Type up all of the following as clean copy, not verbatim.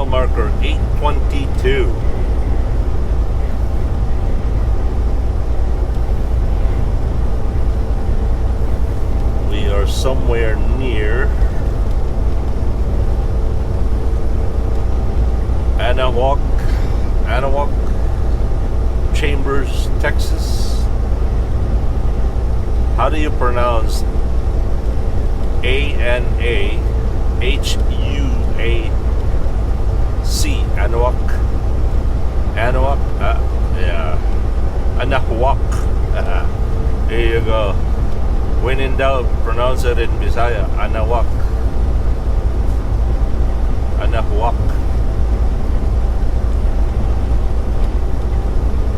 marker 8:22. We are somewhere near Anahuac, Chambers, Texas. How do you pronounce Anahuac? Anahuac? Yeah. Anahuac. There you go. When in doubt, pronounce it in Bisaya. Anahuac. Anahuac.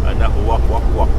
Anahuac, wak, wak.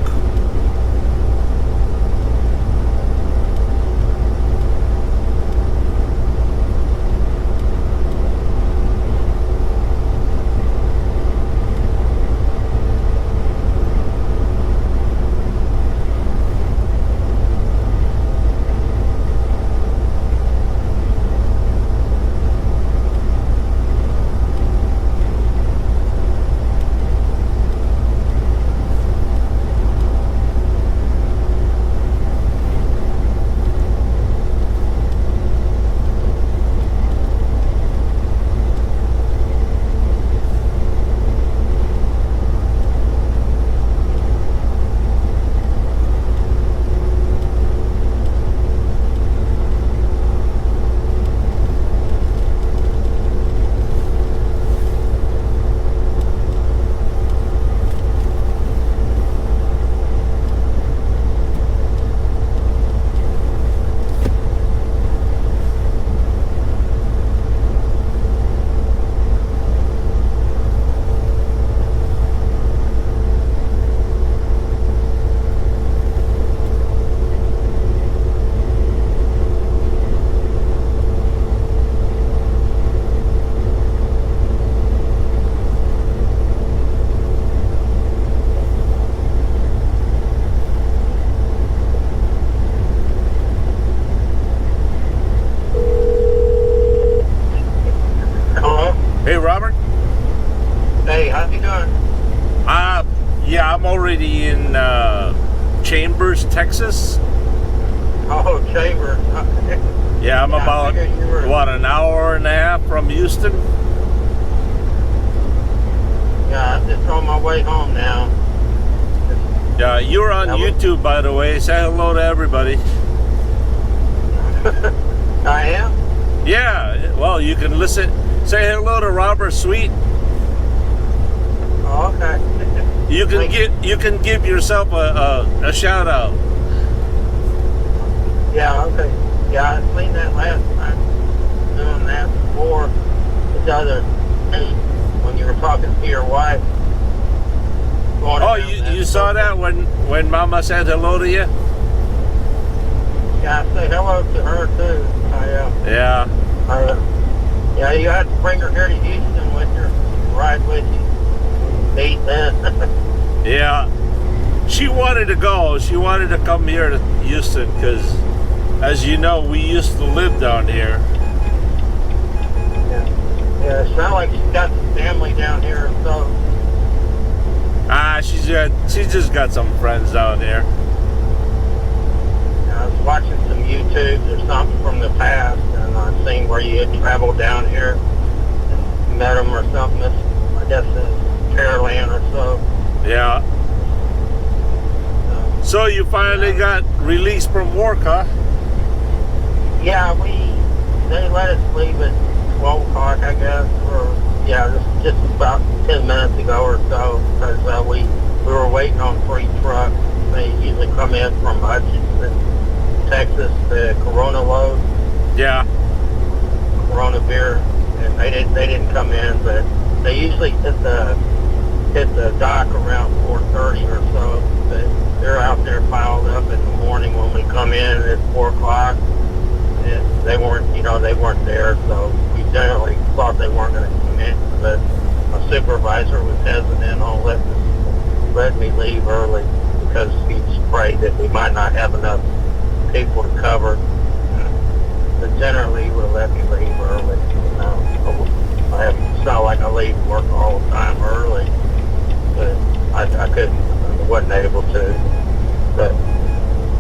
Hey, Robert. Hey, how you doing? Yeah, I'm already in Chambers, Texas. Oh, Chambers. Yeah, I'm Yeah, I about, figured you were- what, an hour and a half from Houston? Yeah, I'm just on my way home now. Yeah, you're on That was- YouTube, by the way. Say hello to everybody. I am? Yeah, well, you can listen. Say hello to Robert Sweet. Oh, okay. You can Thank give yourself a shout out. Yeah, okay. Yeah, I seen that last time. Doing that before the other day when you were talking to your wife. Going Oh, around you saw that when Mama said hello to you? Yeah, I say hello to her too. Yeah. Yeah, you had to bring her here to Houston with her, ride with you. Meet then. Yeah. She wanted to go. She wanted to come here to Houston because, as you know, we used to live down here. Yeah, it sounds like she's got some family down here, so. She's just got some friends down there. I was watching some YouTubes or something from the past, and I seen where you had traveled down here and met them or something. I guess in Pearland or so. Yeah. So you finally got released from work, huh? Yeah, they let us leave at 12 o'clock, I guess, or just about 10 minutes ago or so, because we were waiting on 3 trucks. They usually come in from Hutchinson, Texas, the Corona load. Yeah. Corona beer, and they didn't come in, but they usually hit the dock around 4:30 or so. But they're out there piled up in the morning when we come in at 4 o'clock, and they weren't there, so we generally thought they weren't going to come in. But my supervisor was hesitant on letting me leave early because he's afraid that we might not have enough people to cover. But generally, he would let me leave early. I it's not like I leave work all the time early, but I couldn't, I wasn't able to. But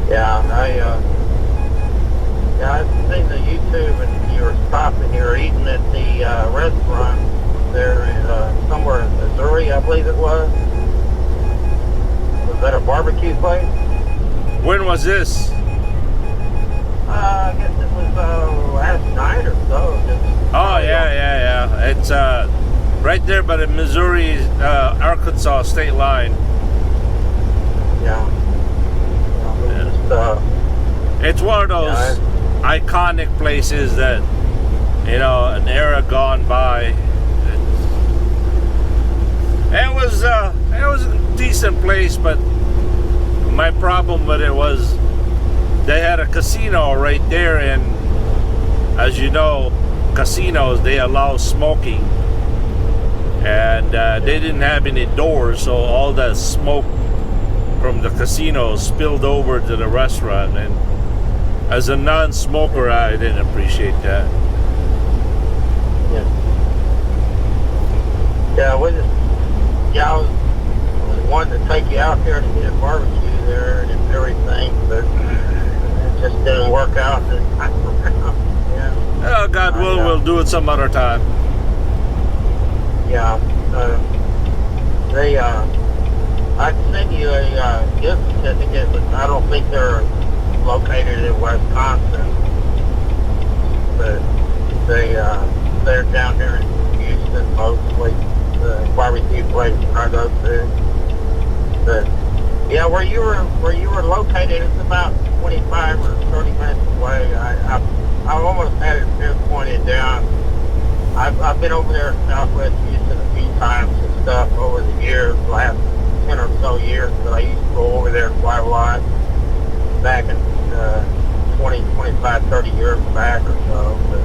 yeah, I've seen the YouTube, and you were stopping, you were eating at the restaurant there in, somewhere in Missouri, I believe it was. Was that a barbecue place? When was this? I guess it was last night or so. Oh yeah. It's right there by the Missouri Arkansas state line. Yeah. It's one of those iconic places that, you know, an era gone by. It was a decent place, but my problem with it was they had a casino right there, and as you know, casinos, they allow smoking, and they didn't have any doors, so all that smoke from the casino spilled over to the restaurant, and as a non-smoker, I didn't appreciate that. I was wanting to take you out there to get a barbecue there and everything, but it just didn't work out this time around. Yeah. Oh, God will, we'll do it some other time. Yeah. I can send you a gift certificate, but I don't think they're located in Wisconsin. But they're down there in Houston mostly. The barbecue place I go to. But yeah, where you were located, it's about 25 or 30 minutes away. I almost had it pinpointed down. I've been over there in Southwest Houston a few times and stuff over the years, the last 10 or so years, but I used to go over there quite a lot back in 20, 25, 30 years back or so. But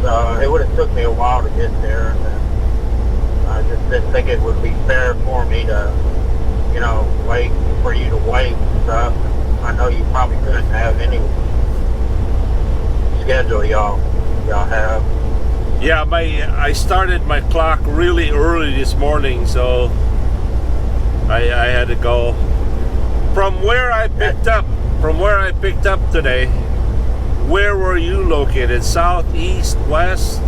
so it would have took me a while to get there, and I just didn't think it would be fair for me to, you know, wait for you to wait and stuff. I know you probably couldn't have any schedule y'all have. Yeah, I started my clock really early this morning, so I had to go. From where I picked up today, where were you located? South, east, west?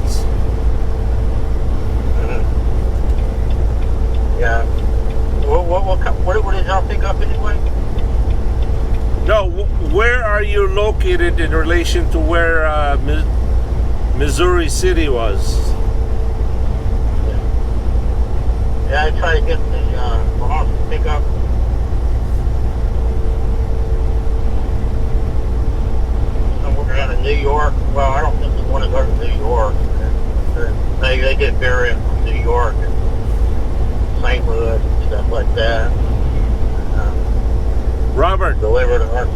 Yeah. What did y'all pick up anyway? No, where are you located in relation to where Missouri City was? Yeah, I tried to get the boss to pick up somewhere out of New York. Well, I don't think they want to go to New York. They get beer in from New York and St. Louis and stuff like that. Robert. Delivered to us.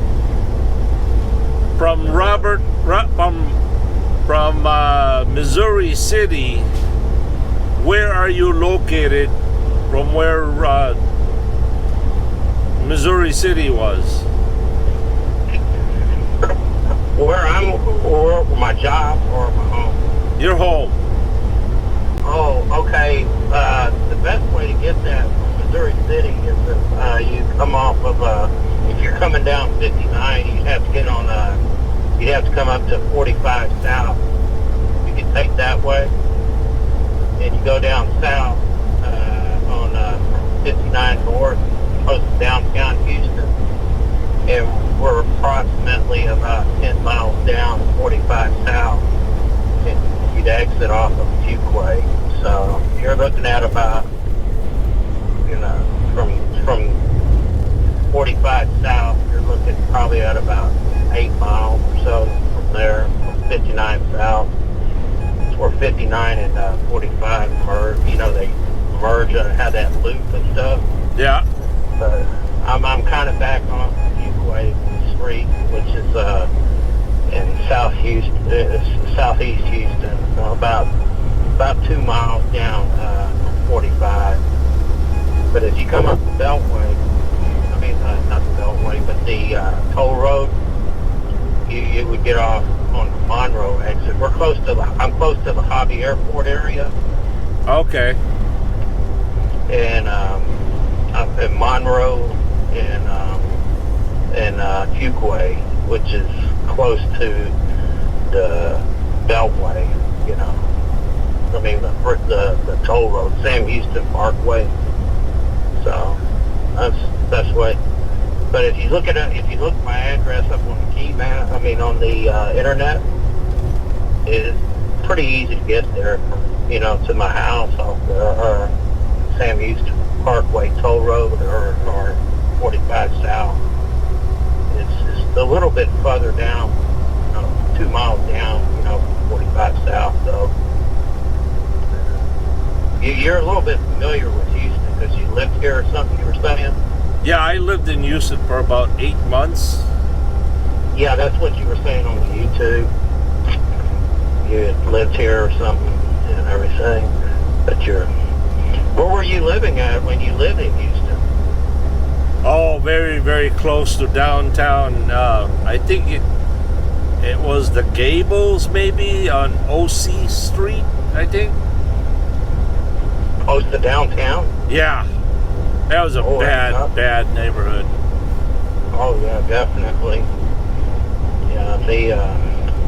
From Missouri City, where are you located from where Missouri City was? Or my job or my home? Your home. Oh, okay. The best way to get that from Missouri City is if you come off of, if you're coming down 59, you'd have to get on, you'd have to come up to 45 South. You can take that way, and you go down south on 59 North, close to downtown Houston, and we're approximately about 10 miles down 45 South, and you'd exit off of Fuquay. So you're looking at about, you know, from 45 South, you're looking probably at about 8 miles or so from there, from 59 South, or 59 and 45 merge. You know, they merge and have that loop and stuff. Yeah. But I'm kind of back on Fuquay Street, which is in southeast Houston, so about 2 miles down from 45. But as you come up the Beltway, not the Beltway, but the toll road, you would get off on the Monroe exit. I'm close to the Hobby Airport area, Okay. and I'm in Monroe and Fuquay, which is close to the Beltway. You know, I mean the toll road, Sam Houston Parkway. So that's what. But if you look at my address up on the key map, I mean on the internet, it's pretty easy to get there from, you know, to my house off the Sam Houston Parkway toll road or 45 South. It's just a little bit further down, you know, 2 miles down, you know, 45 South. So you're a little bit familiar with Houston because you lived here or something, you were saying? Yeah, I lived in Houston for about 8 months. Yeah, that's what you were saying on the YouTube. You had lived here or something and everything. But where were you living at when you lived in Houston? Oh, very, very close to downtown. I think it was the Gables, maybe, on OC Street, I think. Close to downtown? Yeah. That was a bad neighborhood. Oh, yeah, definitely. Yeah,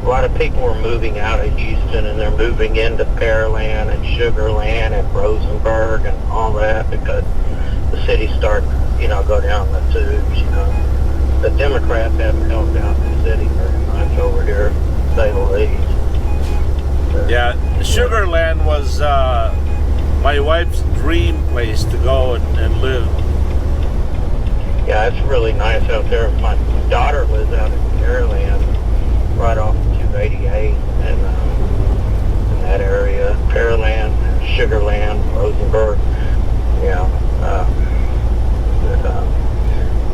a lot of people are moving out of Houston, and they're moving into Pearland and Sugarland and Rosenberg and all that because the city starting to, you know, go down the tubes, you know. The Democrats haven't helped out the city very much over here, to say the least. Yeah, Sugarland was my wife's dream place to go and live. Yeah, it's really nice out there. My daughter lives out in Pearland, right off 288, and in that area, Pearland, Sugarland, Rosenberg.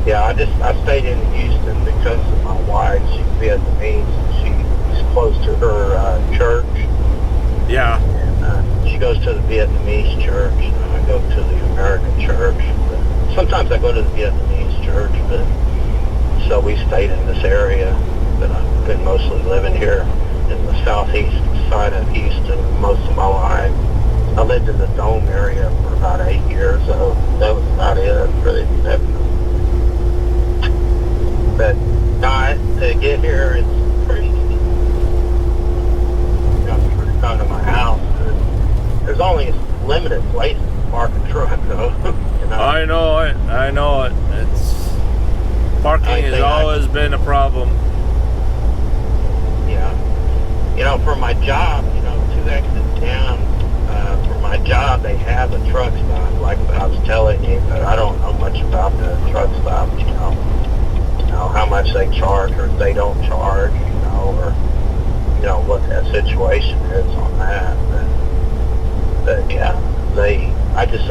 Yeah, I stayed in Houston because of my wife. She's Vietnamese. She's close to her church. Yeah. And she goes to the Vietnamese church, and I go to the American church. But sometimes I go to the Vietnamese church, but so we stayed in this area. But I've been mostly living here in the southeast side of Houston most of my life. I lived in the Dome area for about 8 years, so that was about it. Really, but to get here, it's pretty easy. You know, to come to my house. There's only limited places to park a truck, though. You know? I know it. It's parking has always been a problem. Yeah. You know, for my job, you know, 2 exits down, for my job, they have a truck stop, like I was telling you, but I don't know much about the truck stops, you know, how much they charge or if they don't charge, you know, or, you know, what that situation is on that. But yeah, I just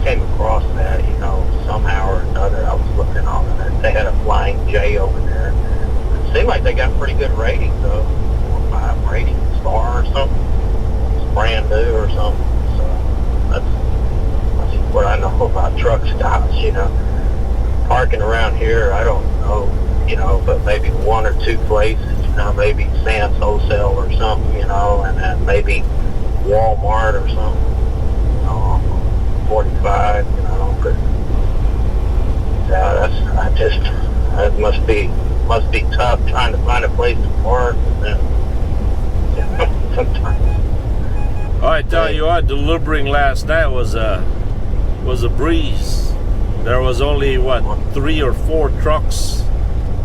came across that, you know, somehow or another. I was looking on it. They had a Flying J over there. It seemed like they got pretty good ratings, though. 4 or 5 rating star or something. It's brand new or something. So that's what I know about truck stops, you know. Parking around here, I don't know, you know, but maybe 1 or 2 places, you know, maybe Sam's Wholesale or something, you know, and then maybe Walmart or something, you know, 45, you know, but yeah, that must be tough trying to find a place to park, and then, you know, sometimes. I tell you what, delivering last night was a breeze. There was only 3 or 4 trucks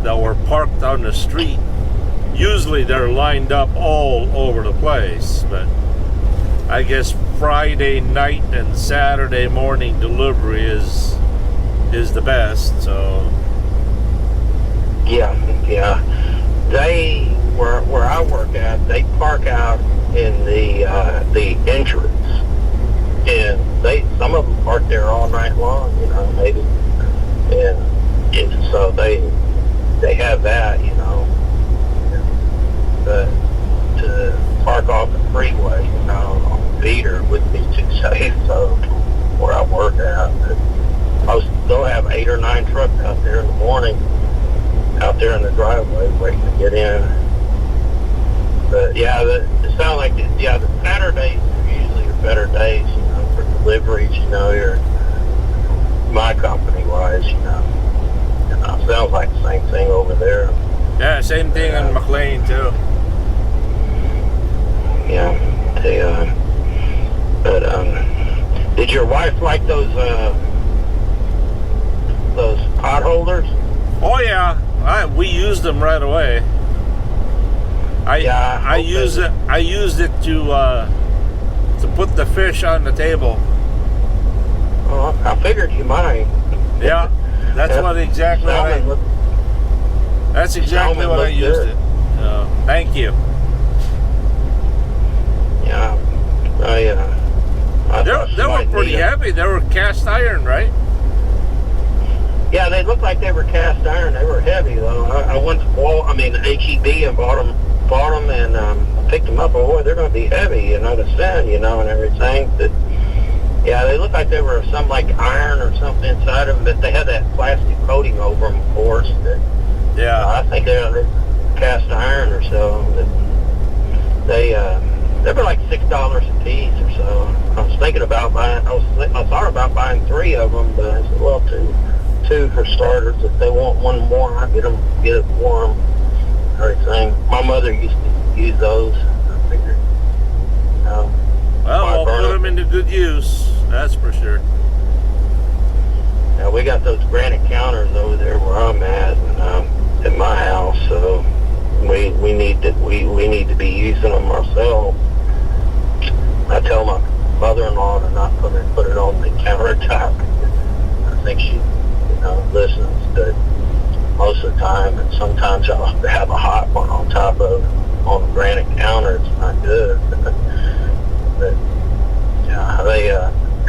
that were parked on the street. Usually they're lined up all over the place, but I guess Friday night and Saturday morning delivery is the best. So yeah. They where I work at, they park out in the entrance, and some of them park there all night long, you know, maybe, and so they have that, you know, but to park off the freeway, you know, on the feeder wouldn't be too safe. So where I work at, they'll have 8 or 9 trucks out there in the morning, out there in the driveway waiting to get in. But yeah, it sounds like the Saturdays usually are better days, for deliveries. Your my company wise, sounds like the same thing over there. Yeah, same thing in McLean too. Yeah, did your wife like those pot holders? Oh yeah, we used them right away. I used it to put the fish on the table. Oh, I figured you might. Yeah, that's exactly what I used it. Thank you. Yeah, they were pretty heavy. They were cast iron, right? Yeah, they looked like they were cast iron. They were heavy though. I went to HEB and bought them and picked them up. Oh boy, they're going to be heavy, to send, and everything. But yeah, they looked like they were some like iron or something inside of them, but they had that plastic coating over them, of course. Yeah. I think they're cast iron or so. But they were like $6 a piece or so. I was thinking about buying. I thought about buying 3 of them, but I said, well, two for starters. If they want one more, I get it for them. Everything. My mother used to use those. I figured. Well, we'll put them into good use. That's for sure. Now we got those granite counters over there where I'm at my house. So we need to be using them ourselves. I tell my mother-in-law to not put it on the countertop. I think she listens, but most of the time, and sometimes I'll have a hot one on top of on the granite counter. It's not good. But yeah, they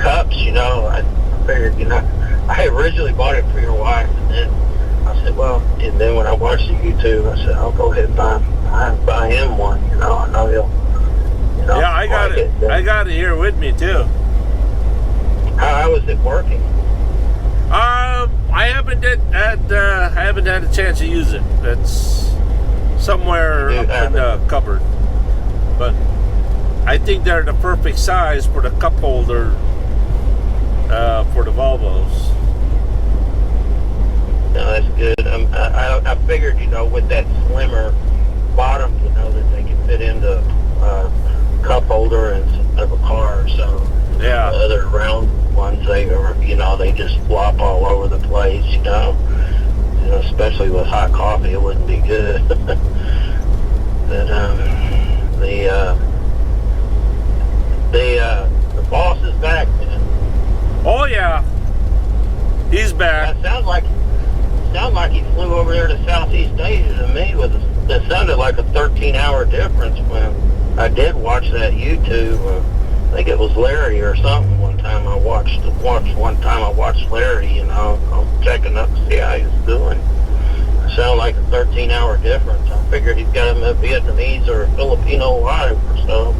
cups. I figured I originally bought it for your wife, and then I said, well, and then when I watched the YouTube, I said, I'll go ahead and buy him one. I know he'll. Yeah, I got it. I got it here with me too. How is it working? I haven't had a chance to use it. It's somewhere up in the cupboard. But I think they're the perfect size for the cup holder for the Volvos. No, that's good. I figured, with that slimmer bottom, that they can fit into cup holder instead of a car. So yeah, the other round ones, they just flop all over the place. Especially with hot coffee, it wouldn't be good. But the boss is back, man. Oh yeah, he's back. That sounds like he flew over there to Southeast Asia to me. It sounded like a 13-hour difference when I did watch that YouTube. I think it was Larry or something. One time I watched Larry. I was checking up to see how he was doing. It sounded like a 13-hour difference. I figured he's got him a Vietnamese or a Filipino wife or so.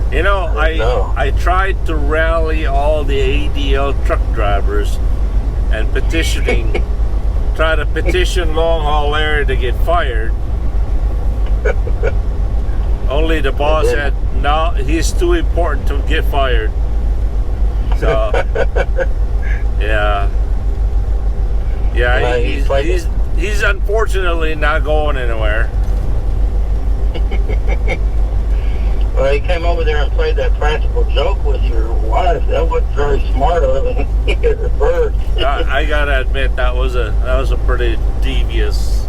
I tried to rally all the ADL truck drivers and try to petition Long Haul Larry to get fired. Only the boss said, no, he's too important to get fired. So, yeah. Yeah, he's unfortunately not going anywhere. Well, he came over there and played that practical joke with your wife. That wasn't very smart of him. He hit the bird. I gotta admit that was a pretty devious,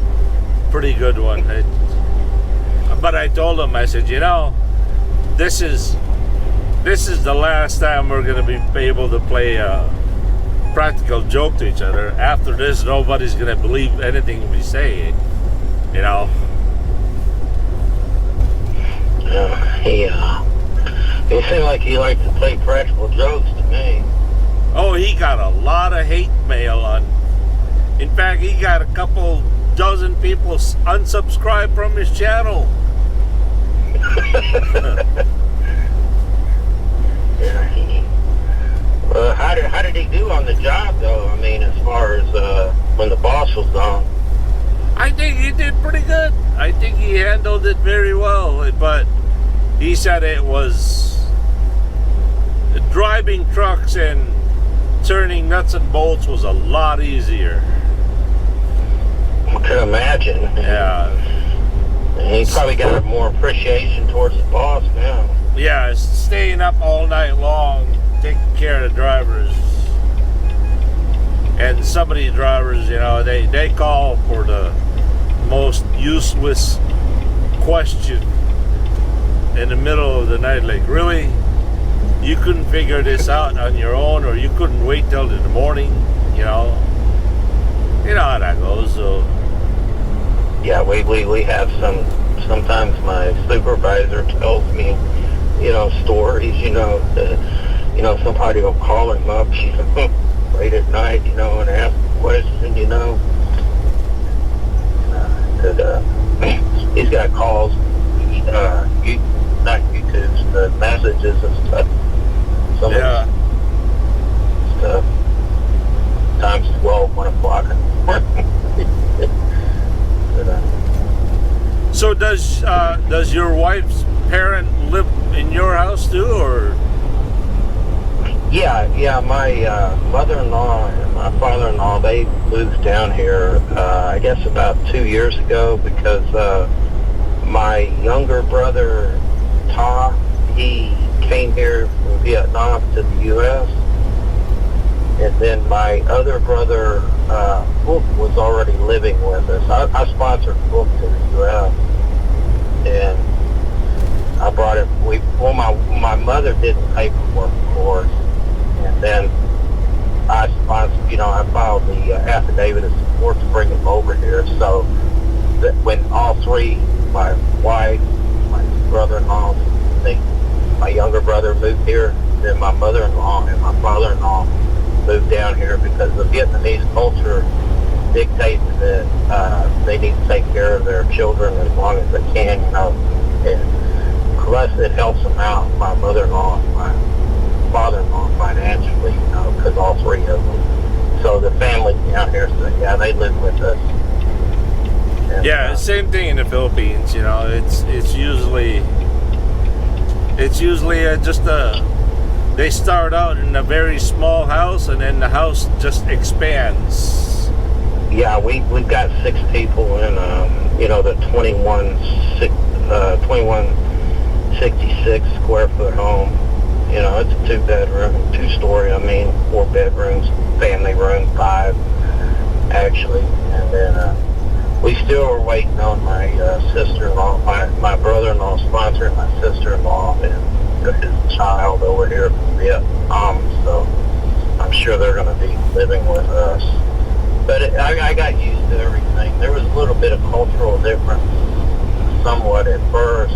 pretty good one. But I told him, I said, this is the last time we're gonna be able to play a practical joke to each other. After this, nobody's gonna believe anything we say. He seemed like he liked to play practical jokes to me. Oh, he got a lot of hate mail on. In fact, he got a couple dozen people unsubscribed from his channel. How did he do on the job, though? I mean, as far as when the boss was gone. I think he did pretty good. I think he handled it very well, but he said it was driving trucks and turning nuts and bolts was a lot easier. I can imagine. Yeah. And he probably got more appreciation towards the boss now. Yeah, staying up all night long, taking care of the drivers. And some of these drivers, you know, they call for the most useless question in the middle of the night. Like, really? You couldn't figure this out on your own, or you couldn't wait till the morning, you know? You know how that goes, so. Yeah, we have sometimes my supervisor tells me, you know, stories, you know, somebody will call him up, you know, late at night, you know, and ask a question, you know. He's got calls, not YouTube's, the messages and stuff. Some Yeah. Stuff. Times 12, 1 o'clock in the morning. So does your wife's parent live in your house too, or? Yeah. My mother-in-law and my father-in-law, they moved down here, I guess about 2 years ago, because my younger brother, Tom, he came here from Vietnam to the U.S. And then my other brother, Book, was already living with us. I sponsored Book to the U.S. And I brought it. My mother did the paperwork for us, and then I sponsored. You know, I filed the affidavit of support to bring him over here. So that when all three, my wife, my brother-in-law, my younger brother moved here, then my mother-in-law and my father-in-law moved down here because the Vietnamese culture dictates that they need to take care of their children as long as they can, you know. And plus, it helps them out, my mother-in-law and my father-in-law, financially, you know, because all three of them. So the family down here, so yeah, they live with us. And, Yeah, same thing in the Philippines. You know, it's usually just they start out in a very small house, and then the house just expands. Yeah, we've got 6 people in you know, the 2166 square foot home. You know, it's a 2-bedroom, 2-story. I mean, 4 bedrooms, family room, 5 actually, and then. We still are waiting on my sister-in-law, my brother-in-law sponsoring my sister-in-law and his child over here from Vietnam, so I'm sure they're going to be living with us. But I got used to everything. There was a little bit of cultural difference somewhat at first,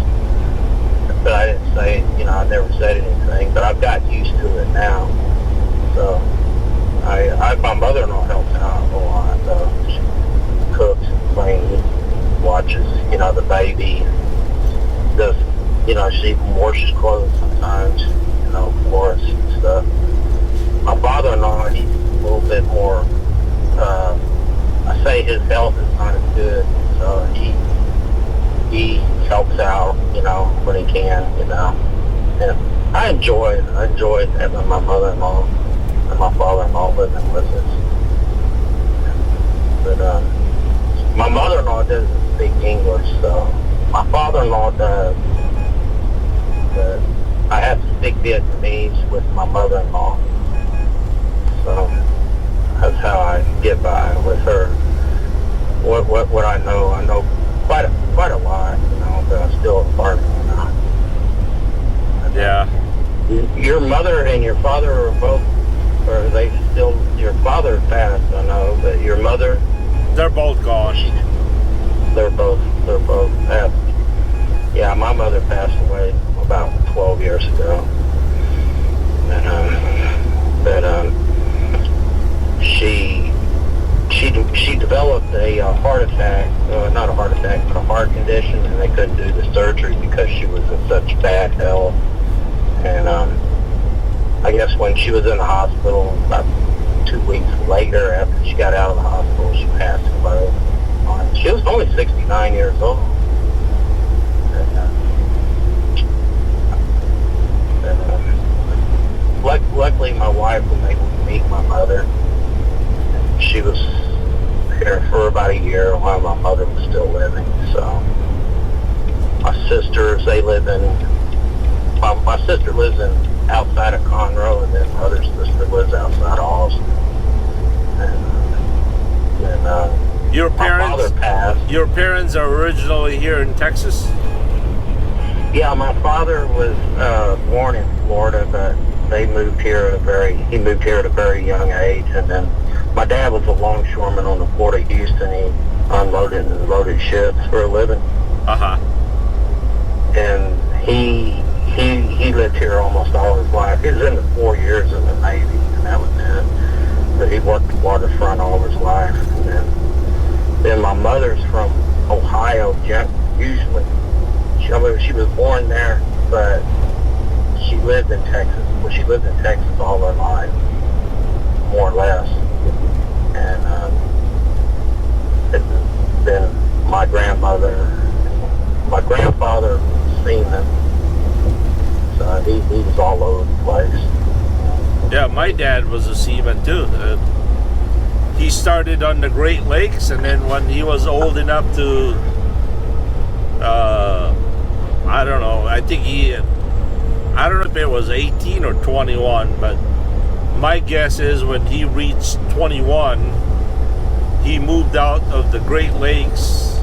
but I didn't say, you know, I never said anything, but I've got used to it now. So my mother-in-law helps out a lot. She cooks, cleans, watches, you know, the baby, does, you know, she even washes clothes sometimes, you know, for us and stuff. My father-in-law, he's a little bit more, I say his health is not as good, so he helps out, you know, when he can, you know. And I enjoy having my mother-in-law and my father-in-law living with us. But my mother-in-law doesn't speak English, so my father-in-law does. But I have to speak Vietnamese with my mother-in-law, so that's how I get by with her. What I know quite a lot, you know, but I'm still learning. Yeah. Your mother and your father are both, or are they still? Your father passed, I know, but your mother. They're both gone. They're both passed. Yeah, my mother passed away about 12 years ago. And she developed a heart attack, not a heart attack, but a heart condition, and they couldn't do the surgery because she was in such bad health. And I guess when she was in the hospital, about 2 weeks later after she got out of the hospital, she passed away. She was was only 69 years old. Luckily, my wife was able to meet my mother. She was here for about a year while my mother was still living. So my sisters, they live in, my sister lives in outside of Conroe, and then my other sister lives outside of Austin. And your my father parents, passed. your parents are originally here in Texas? Yeah, my father was born in Florida, but he moved here at a very young age. And then my dad was a longshoreman on the Port of Houston. He unloaded and loaded ships for a living. Uh-huh. And he lived here almost all his life. He was in the 4 years in the Navy, and that was it. But he worked the waterfront all his life. And then my mother's from Ohio, usually. She was born there, but she lived in Texas. Well, she lived in Texas all her life, more or less. And then my grandfather was seaman, so he was all over the place. Yeah, my dad was a seaman too. He started on the Great Lakes, and then when he was old enough to, I don't know, I don't know if it was 18 or 21, but my guess is when he reached 21, he moved out of the Great Lakes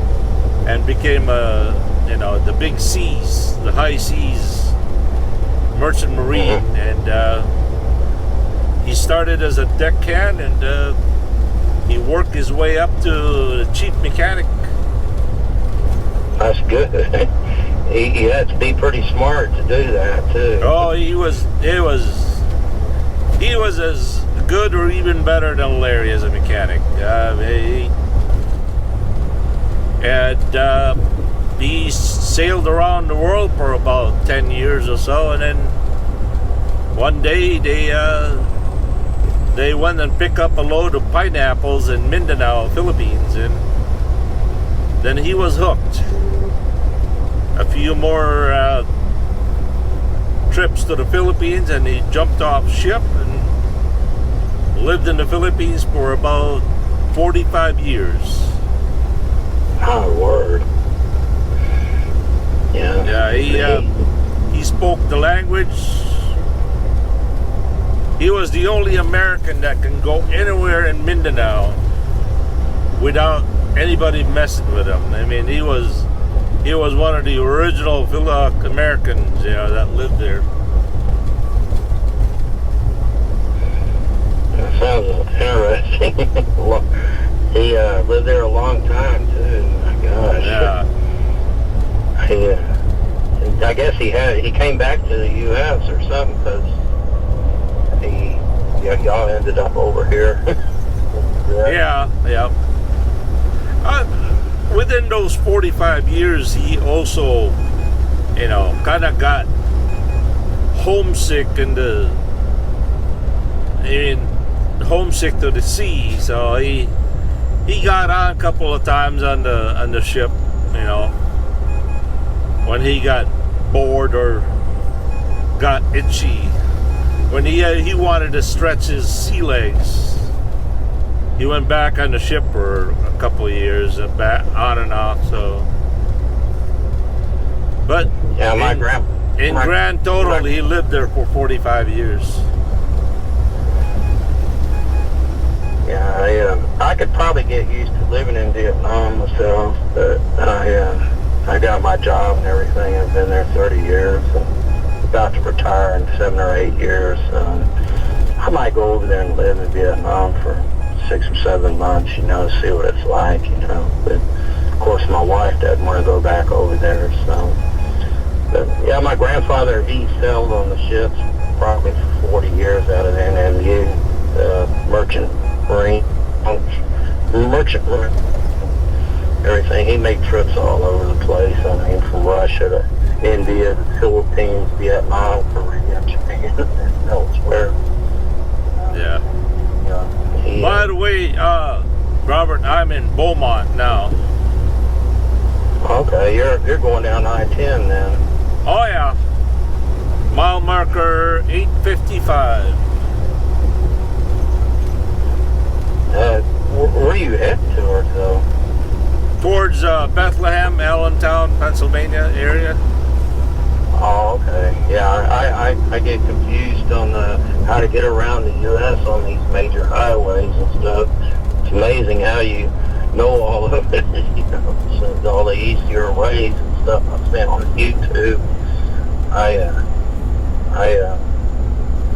and became the big seas, the high seas merchant marine. And he started as a deckhand, and he worked his way up to the chief mechanic. That's good. He had to be pretty smart to do that too. Oh, he was as good or even better than Larry as a mechanic. He sailed around the world for about 10 years or so, and then one day they went and picked up a load of pineapples in Mindanao, Philippines, and then he was hooked. A few more trips to the Philippines, and he jumped off ship and lived in the Philippines for about 45 years. Oh, word. Yeah. Yeah, he spoke the language. He was the only American that can go anywhere in Mindanao without anybody messing with him. I mean, he was one of the original Americans, that lived there. That sounds interesting. He lived there a long time too. My gosh. Yeah. I guess he came back to the U.S. or something, because y'all ended up over here. Yeah. Within those 45 years, he also, kind of got homesick homesick to the sea. So he got on a couple of times on the ship, when he got bored or got itchy, when he wanted to stretch his sea legs. He went back on the ship for a couple of years, back on and off. So, but yeah, in grand total, he lived there for 45 years. Yeah, I could probably get used to living in Vietnam myself, but I got my job and everything. I've been there 30 years. And about to retire in 7 or 8 years. I might go over there and live in Vietnam for 6 or 7 months, see what it's like, But of course, my wife doesn't want to go back over there, so. But yeah, my grandfather, he sailed on the ships probably for 40 years out of NMU, merchant marine, everything. He made trips all over the place. I mean, from Russia to India, the Philippines, Vietnam, Korea, Japan, and elsewhere. Yeah. By the way, Robert, I'm in Beaumont now. Okay, you're going down I-10 then. Oh yeah. Mile marker 855. Where are you heading towards though? Towards Bethlehem, Allentown, Pennsylvania area. Oh, okay. Yeah, I get confused on how to get around the U.S. on these major highways and stuff. It's amazing how you know all of it, you know, so all the easier ways and stuff I've seen on YouTube.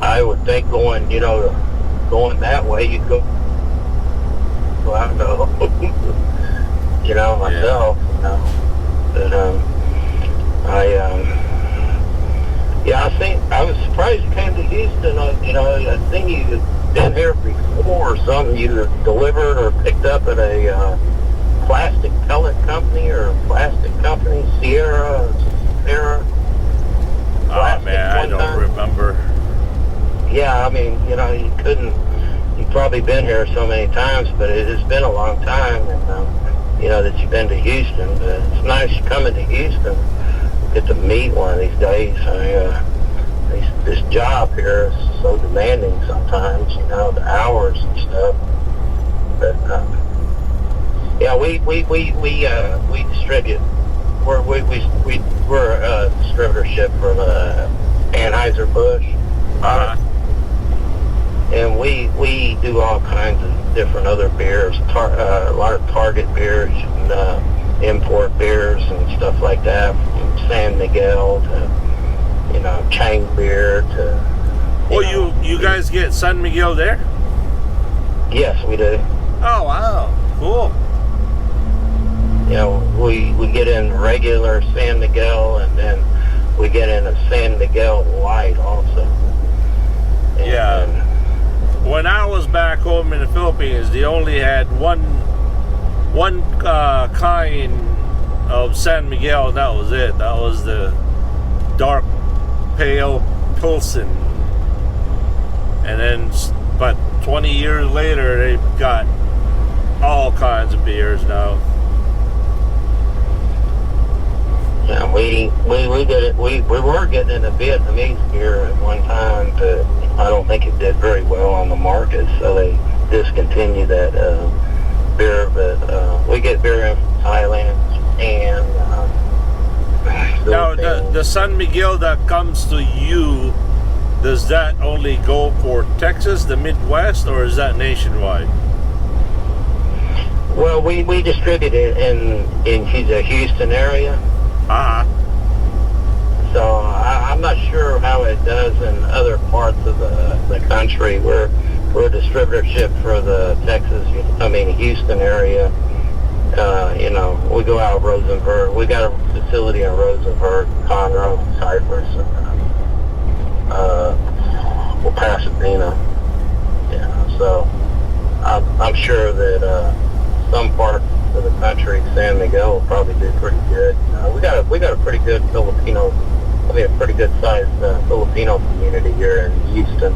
I would think going that way, you'd go out you know, myself, you know. But, I was surprised you came to Houston. You know, I think you'd been here before or something. You delivered or picked up at a plastic pellet company or a plastic company, Sierra. Oh man, I don't remember. Yeah, I mean, you know, you've probably been here so many times, but it has been a long time, and you know, that you've been to Houston. But it's nice coming to Houston. Get to meet one of these days. This job here is so demanding sometimes, you know, the hours and stuff. But yeah, we distribute. We're a distributorship for the Anheuser-Busch, and we do all kinds of different other beers, a lot of Target beers and import beers and stuff like that, from San Miguel to, you know, Chang beer to... You guys get San Miguel there? Yes, we do. Oh, wow. Cool. You know, we get in regular San Miguel, and then we get in a San Miguel Light also. Yeah. When I was back home in the Philippines, they only had one kind of San Miguel, and that was it. That was the dark pale Pilsen. And then, but 20 years later, they've got all kinds of beers now. Yeah, we were getting in a Vietnamese beer at one time, but I don't think it did very well on the market, so they discontinued that beer. But we get beer in from Thailand, Japan. Now, the San Miguel that comes to you, does that only go for Texas, the Midwest, or is that nationwide? Well, we distribute it in the Houston area. So I'm not sure how it does in other parts of the country. We're a distributorship for the Houston area. You know, we go out of Rosenberg. We got a facility in Rosenberg, Conroe, Cypress, and Pasadena. Yeah, so I'm sure that some parts of the country, San Miguel will probably do pretty good. We got a pretty good pretty good sized Filipino community here in Houston.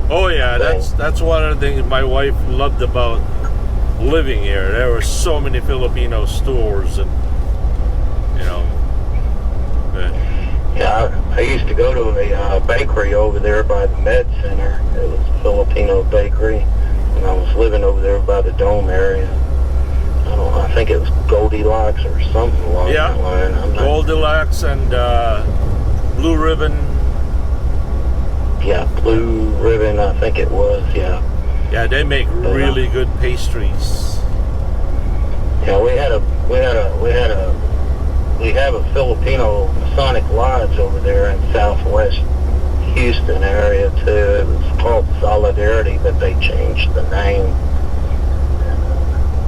Oh yeah, that's one of the things my wife loved about living here. There were so many Filipino stores, and you know. Yeah, I used to go to a bakery over there by the Med Center. It was a Filipino bakery, and I was living over there by the Dome area. I think it was Goldilocks or something along that line. Goldilocks and Blue Ribbon. Yeah, Blue Ribbon, I think it was. Yeah. Yeah, they make really good pastries. Yeah, we have a Filipino Masonic Lodge over there in Southwest Houston area too. It was called Solidarity, but they changed the name.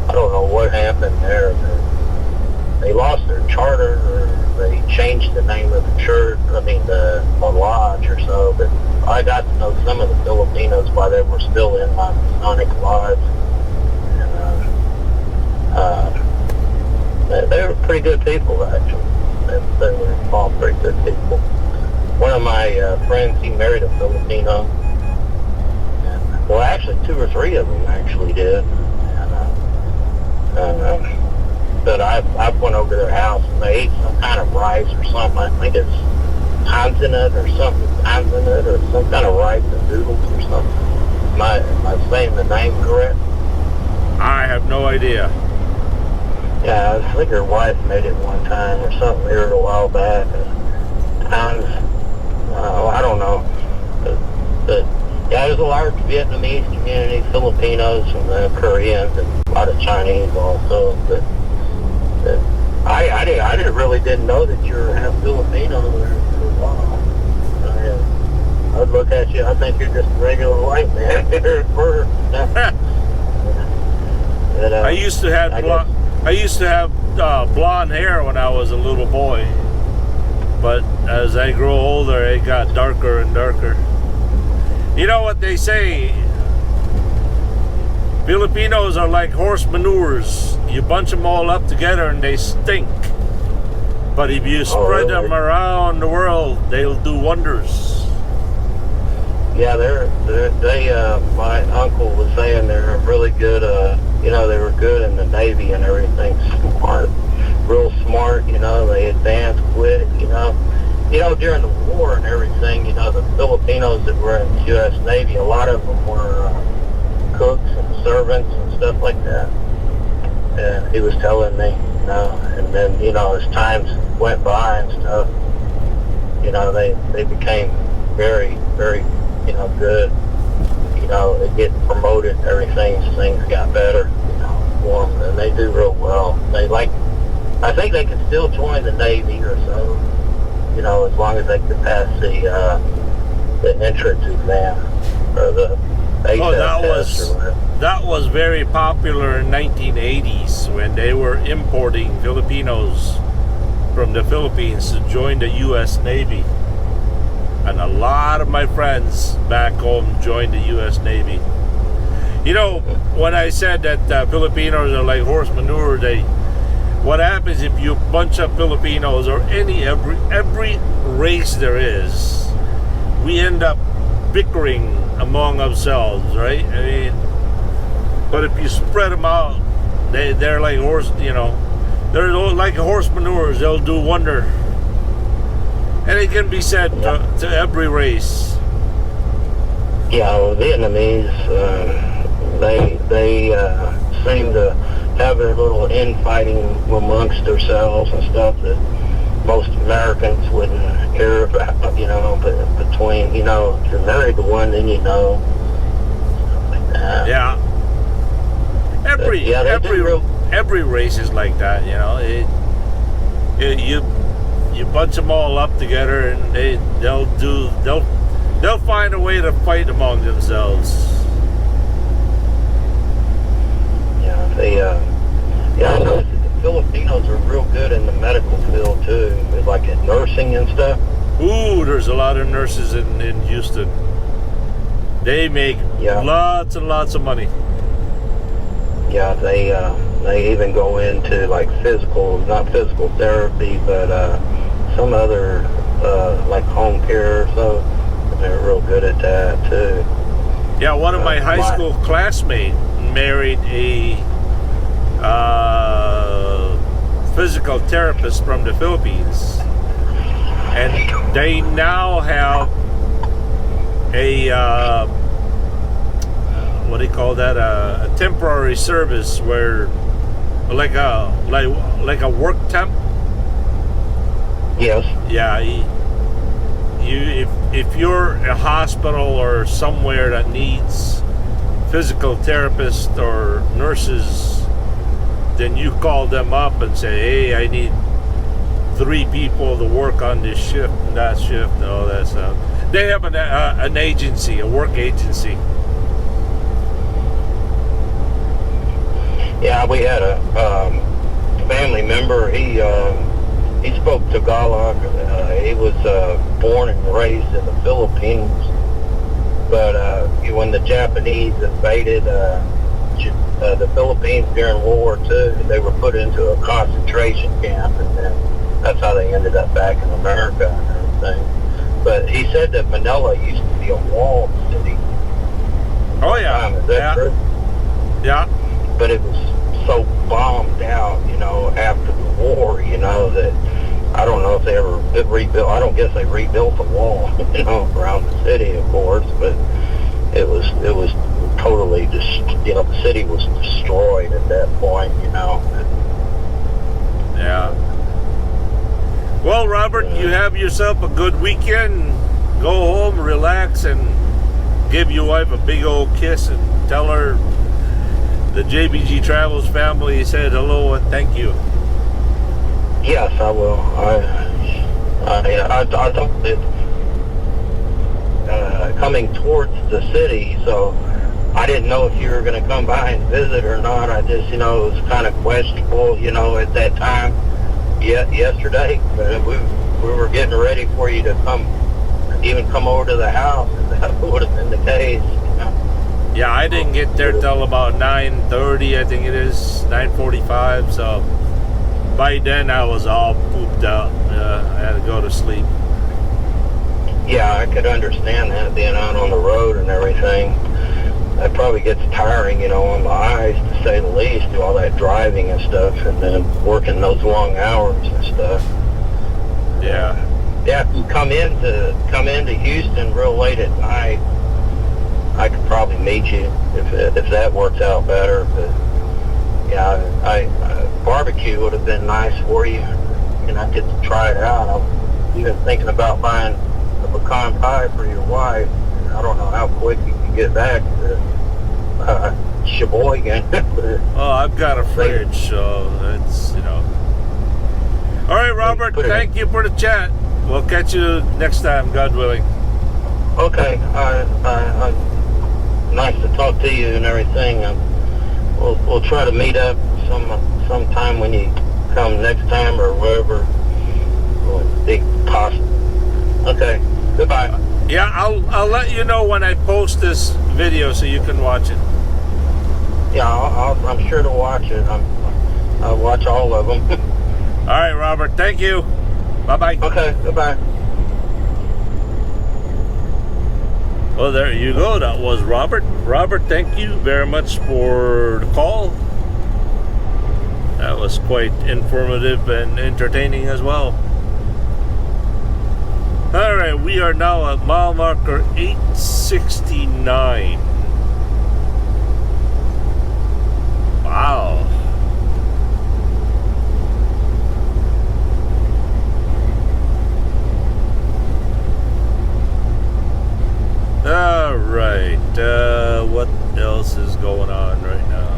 I don't know what happened there. They lost their charter, or they changed the name of the church, the lodge or so. But I got to know some of the Filipinos while they were still in my Masonic Lodge. And they were pretty good people, actually. They were all pretty good people. One of my friends, he married a Filipino. Well, actually, 2 or 3 of them actually did. But I I went over to their house and they ate some kind of rice or something. I think it's tanzanite or something, tanzanite or some kind of rice and noodles or something. Am I saying the name correct? I have no idea. Yeah, I think her wife made it one time or something here a while back. I don't know. But yeah, there's a large Vietnamese community, Filipinos, and Koreans, and a lot of Chinese also. But I didn't know that you were half Filipino there for a while. I'd look at you, I think you're just a regular white man. But, I used to have blonde hair when I was a little boy, but as I grow older, it got darker and darker. You know what they say? Filipinos are like horse manures. You bunch them all up together and they stink. But if you spread them around the world, they'll do wonders. Yeah, my uncle was saying they're really good, they were good in the Navy and everything, smart, real smart, they advanced quick, during the war and everything, the Filipinos that were in the U.S. Navy, a lot of them were cooks and servants and stuff like that. And he was telling me, and then, as times went by and stuff, they became very, very, good, getting promoted and everything, so things got better, for them, and they do real well. I think they can still join the Navy or so, as long as they can pass the entrance exam or the that was very popular in 1980s when they were importing Filipinos from the Philippines to join the U.S. Navy. And a lot of my friends back home joined the U.S. Navy. When I said that Filipinos are like horse manure, what happens if you bunch up Filipinos or every race there is, we end up bickering among ourselves, right? I mean, but if you spread them out, they're like horse, they're like horse manures. They'll do wonder. And it can be said to every race. Yeah, well, Vietnamese, they seem to have their little infighting amongst themselves and stuff that most Americans wouldn't care about, but between, if you're married to one, then stuff like that. Yeah. Every race is like that, You bunch them all up together, and they'll find a way to fight among themselves. I noticed that the Filipinos are real good in the medical field too, like in nursing and stuff. Ooh, there's a lot of nurses in Houston. They make lots and lots of money. Yeah, they even go into like not physical therapy, but some other like home care or so. They're real good at that too. Yeah, one of my high school classmates married a physical therapist from the Philippines, and they now have a what do you call that? A temporary service where, like a work temp. Yes. Yeah. If you're a hospital or somewhere that needs physical therapists or nurses, then you call them up and say, hey, I need 3 people to work on this shift and that shift and all that stuff. They have an agency, a work agency. Yeah, we had a family member. He spoke Tagalog. He was born and raised in the Philippines, but when the Japanese invaded the Philippines during World War II, they were put into a concentration camp, and then that's how they ended up back in America and everything. But he said that Manila used to be a walled city. Oh yeah, is that true? Yeah. But it was so bombed out, after it rebuilt. I don't guess they rebuilt the wall, you know, around the city, of course, but it was totally just, you know, the city was destroyed at that point, you know. Yeah. Well, Robert, you have yourself a good weekend. Go home, relax, and give your wife a big old kiss and tell her the JBG Travels family said hello and thank you. Yes, I will. I thought that coming towards the city, so I didn't know if you were going to come by and visit or not. I just, you know, it was kind of questionable, you know, at that time, yesterday. But we were getting ready for you to come over to the house, if that would have been the case. You know? Yeah, I didn't get there till about 9:30, I think it is, 9:45, so by then I was all pooped out. I had to go to sleep. Yeah, I could understand that, being out on the road and everything. That probably gets tiring, you know, on the eyes, to say the least, do all that driving and stuff, and then working those long hours and stuff. Yeah. Yeah, if you come into Houston real late at night, I could probably meet you if that works out better. But yeah, barbecue would have been nice for you, and I could try it out. I'm even thinking about buying a pecan pie for your wife. I don't know how quick you can get back to Sheboygan. Oh, I've got a fridge, so that's, you know. All right, Robert, thank you for the chat. We'll catch you next time, God willing. Okay, nice to talk to you and everything. We'll try to meet up sometime when you come next time or wherever. Will be possible. Okay, goodbye. Yeah, I'll let you know when I post this video so you can watch it. Yeah, I'm sure to watch it. I'll watch all of them. All right, Robert. Thank you. Bye-bye. Okay, goodbye. Well, there you go. That was Robert. Robert, thank you very much for the call. That was quite informative and entertaining as well. All right, we are now at mile marker 869. Wow. All right, what else is going on right now?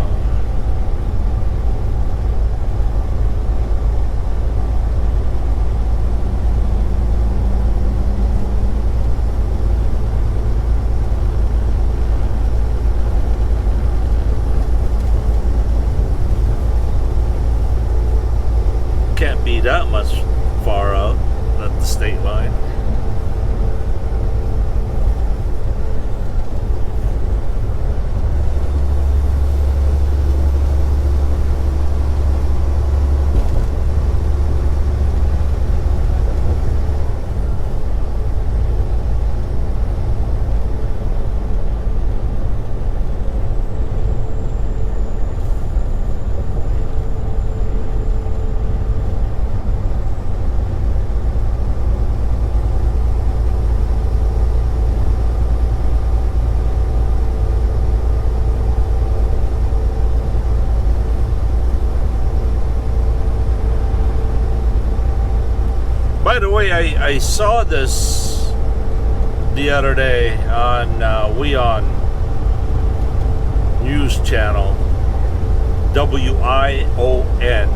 Can't be that much far out at the state line. By the way, I saw this the other day on WION news channel, WION.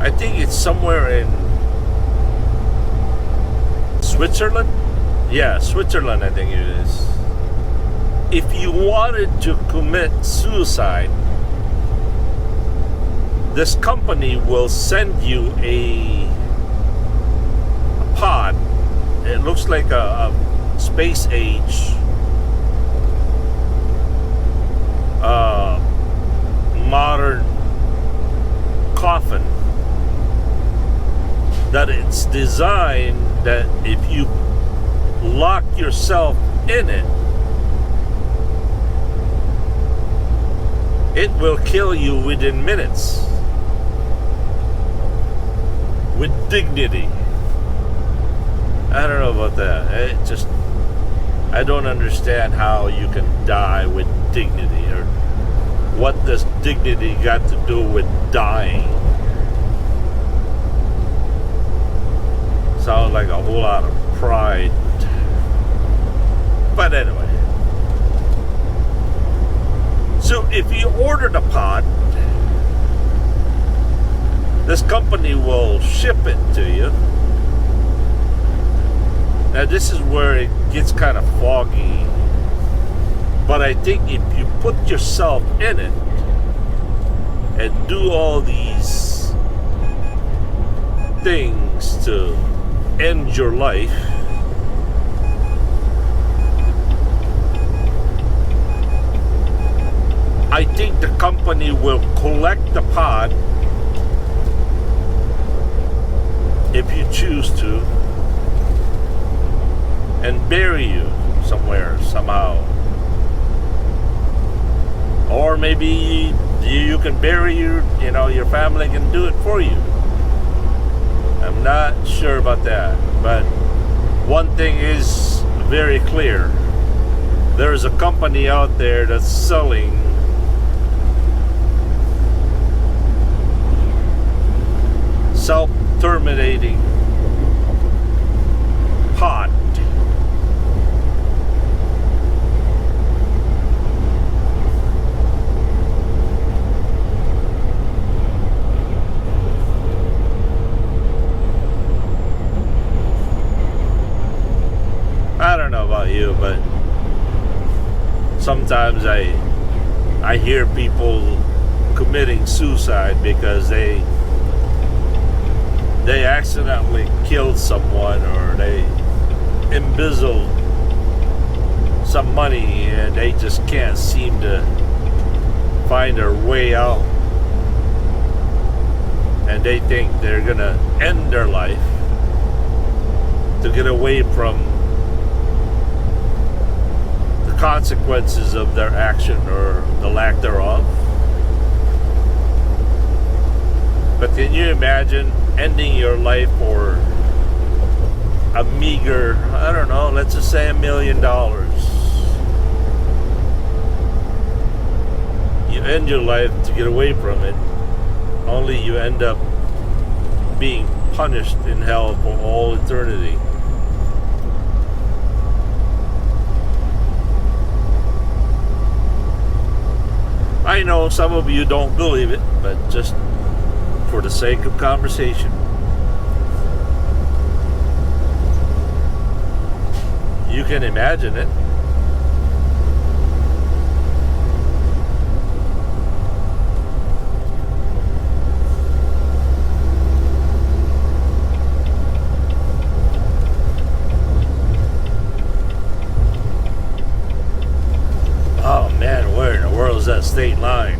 I think it's somewhere in Switzerland. Yeah, Switzerland, I think it is. If you wanted to commit suicide, this company will send you a pod. It looks like a space age modern coffin that it's designed that if you lock yourself in it, it will kill you within minutes. with dignity. I don't know about that. I don't understand how you can die with dignity, or what does dignity got to do with dying. Sounds like a whole lot of pride. But anyway. So if you order the pot, this company will ship it to you. Now this is where it gets kind of foggy. But I think if you put yourself in it and do all these things to end your life, I think the company will collect the pot if you choose to and bury you somewhere, somehow. Or maybe you can bury your family can do it for you. I'm not sure about that, but one thing is very clear. There's a company out there that's selling self-terminating pot. I don't know about you, but sometimes I hear people committing suicide because they accidentally killed someone, or they embezzled some money and they just can't seem to find their way out, and they think they're gonna end their life to get away from the consequences of their action or the lack thereof. But can you imagine ending your life for a meager, I don't know, let's just say $1 million? You end your life to get away from it, only you end up being punished in hell for all eternity. I know some of you don't believe it, but just for the sake of conversation, you can imagine it. Oh man, where in the world is that state line?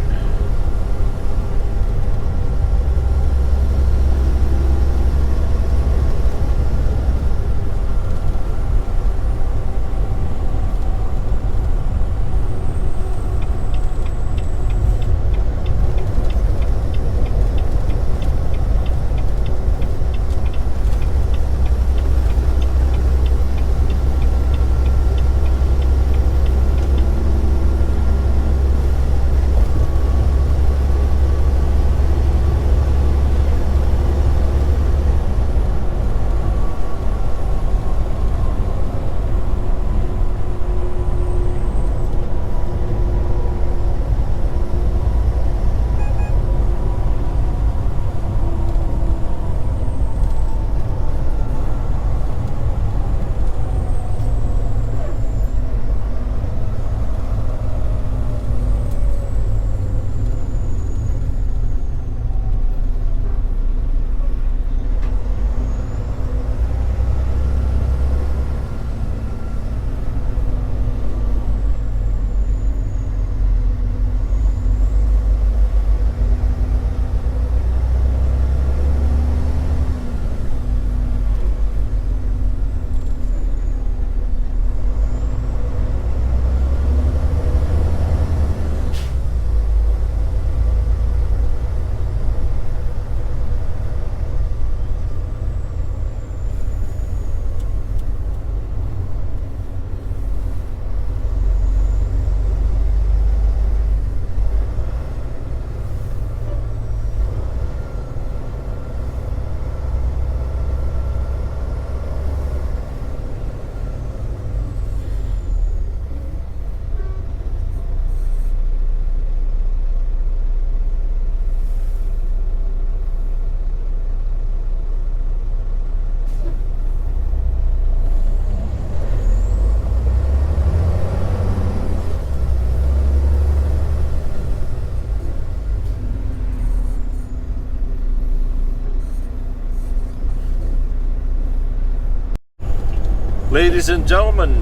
Ladies and gentlemen,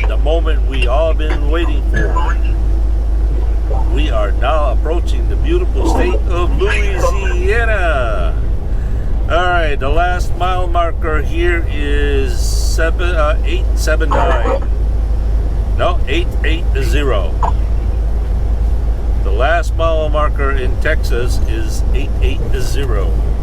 the moment we all been waiting for. We are now approaching the beautiful state of Louisiana. Alright, the last mile marker here is 879. No, 880. The last mile marker in Texas is 880.